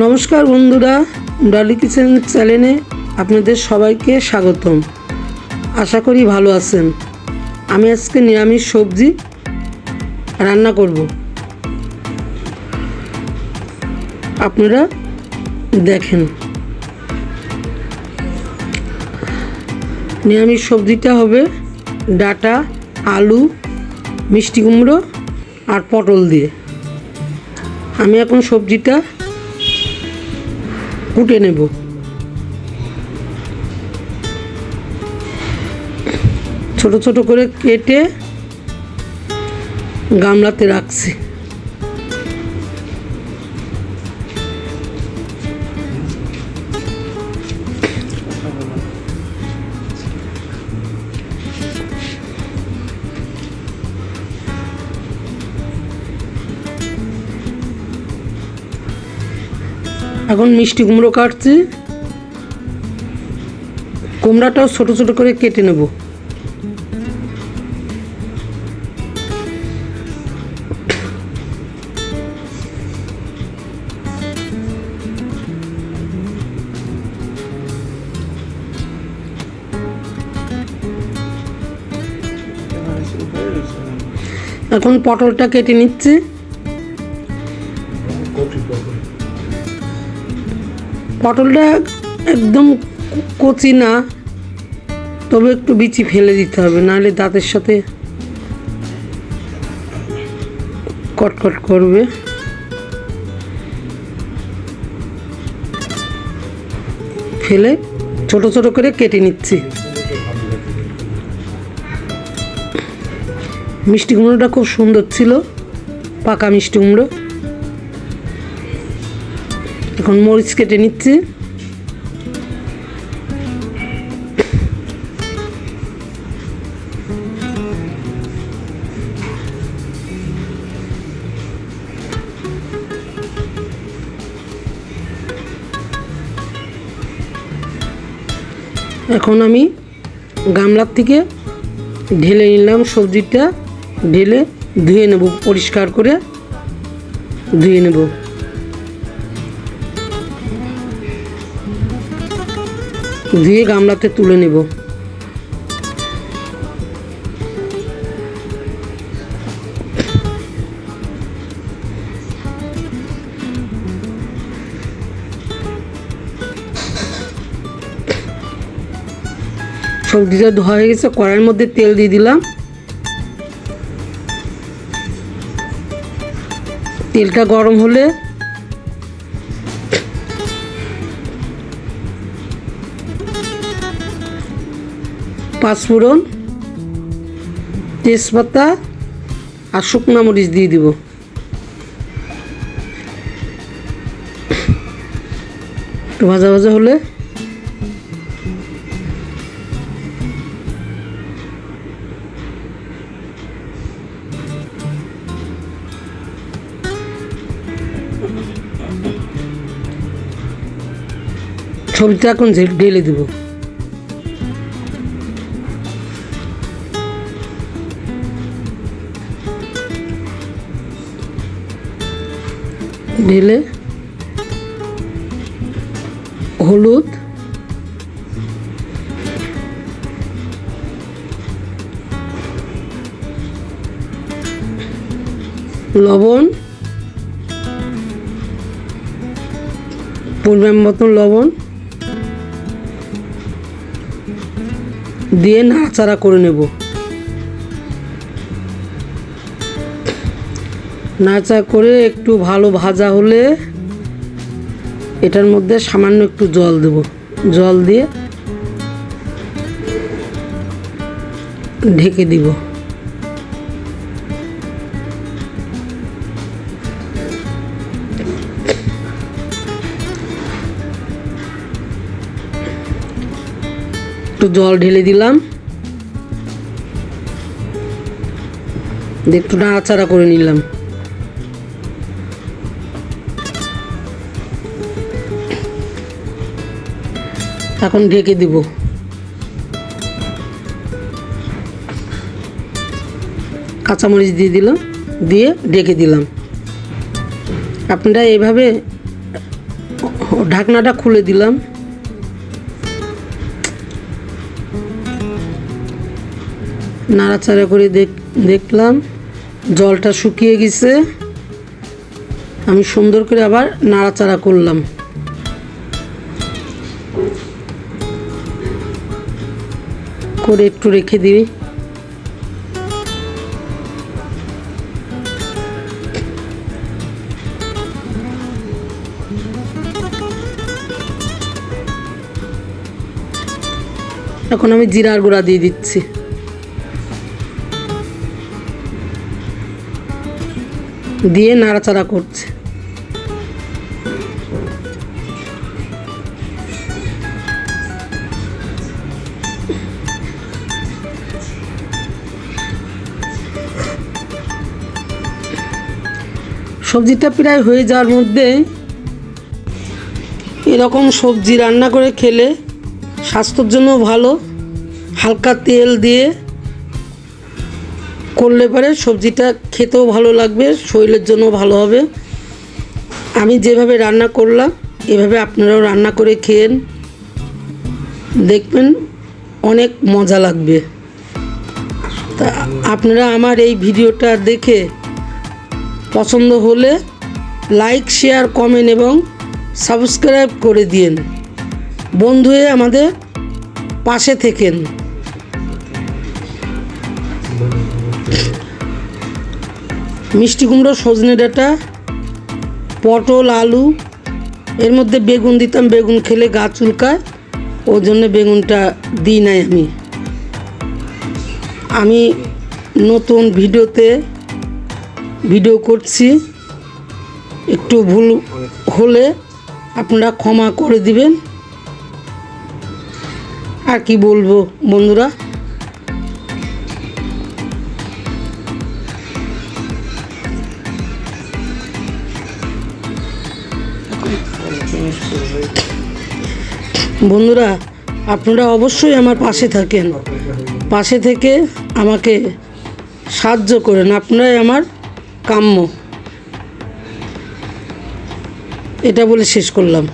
নমস্কার বন্ধুরা, ডলি কিচেন চ্যানেলে আপনাদের সবাইকে স্বাগতম। আশা করি ভালো আছেন। আমি আজকে নিরামিষ সবজি রান্না করব, আপনারা দেখেন। নিরামিষ সবজিটা হবে ডাঁটা, আলু, মিষ্টি কুমড়ো আর পটল দিয়ে। আমি এখন সবজিটা কুটে নেব। ছোট ছোট করে কেটে গামলাতে রাখছি। এখন মিষ্টি কুমড়ো কাটছি। কুমড়াটাও ছোট ছোট করে কেটে নেব। এখন পটলটা কেটে নিচ্ছি। পটলটা একদম কচি না, তবে একটু বিচি ফেলে দিতে হবে, নাহলে দাঁতের সাথে কটকট করবে। ফেলে ছোট ছোট করে কেটে নিচ্ছি। মিষ্টি কুমড়োটা খুব সুন্দর ছিল, পাকা মিষ্টি কুমড়ো। এখন মরিচ কেটে নিচ্ছি। এখন আমি গামলার থেকে ঢেলে নিলাম সবজিটা। ঢেলে ধুয়ে নেব, পরিষ্কার করে ধুয়ে নেব। ধুয়ে গামলাতে তুলে নেব। সবজিটা ধোয়া হয়ে গেছে। কড়াইয়ের মধ্যে তেল দিয়ে দিলাম। তেলটা গরম হলে পাঁচফোড়ন, তেজপাতা আর শুকনো মরিচ দিয়ে দিব। একটু ভাজা ভাজা হলে সবজিটা এখন ঢেলে দেব। ঢেলে হলুদ, লবণ, পরিমাণ মতন লবণ দিয়ে নাড়াচাড়া করে নেব। নাড়াচাড়া করে একটু ভালো ভাজা হলে এটার মধ্যে সামান্য একটু জল দেব। জল দিয়ে ঢেকে দিব। একটু জল ঢেলে দিলাম। একটু নাড়াচাড়া করে নিলাম। এখন ঢেকে দিব। কাঁচামরিচ দিয়ে দিলাম, দিয়ে ঢেকে দিলাম। আপনারা এইভাবে ঢাকনাটা খুলে দিলাম। নাড়াচাড়া করে দেখলাম জলটা শুকিয়ে গেছে। আমি সুন্দর করে আবার নাড়াচাড়া করলাম। করে একটু রেখে দিই। এখন আমি জিরার গুঁড়া দিয়ে দিচ্ছি। দিয়ে নাড়াচাড়া করছি। সবজিটা প্রায় হয়ে যাওয়ার মধ্যে এরকম সবজি রান্না করে খেলে স্বাস্থ্যের জন্য ভালো। হালকা তেল দিয়ে করলে পরে সবজিটা খেতেও ভালো লাগবে, শরীরের জন্য ভালো হবে। আমি যেভাবে রান্না করলাম এভাবে আপনারাও রান্না করে খেয়েন, দেখবেন অনেক মজা লাগবে। তা আপনারা আমার এই ভিডিওটা দেখে পছন্দ হলে লাইক, শেয়ার, কমেন্ট এবং সাবস্ক্রাইব করে দিন। বন্ধু হয়ে আমাদের পাশে থেকেন। মিষ্টি কুমড়ো, সজনে ডাঁটা, পটল, আলু, এর মধ্যে বেগুন দিতাম, বেগুন খেলে গা চুলকায়, ওই জন্য বেগুনটা দিই নাই। আমি নতুন ভিডিও করছি, একটু ভুল হলে আপনারা ক্ষমা করে দিবেন। আর কি বলবো বন্ধুরা, আপনারা অবশ্যই আমার পাশে থাকেন, পাশে থেকে আমাকে সাহায্য করেন। আপনারাই আমার কাম্য। এটা বলে শেষ করলাম।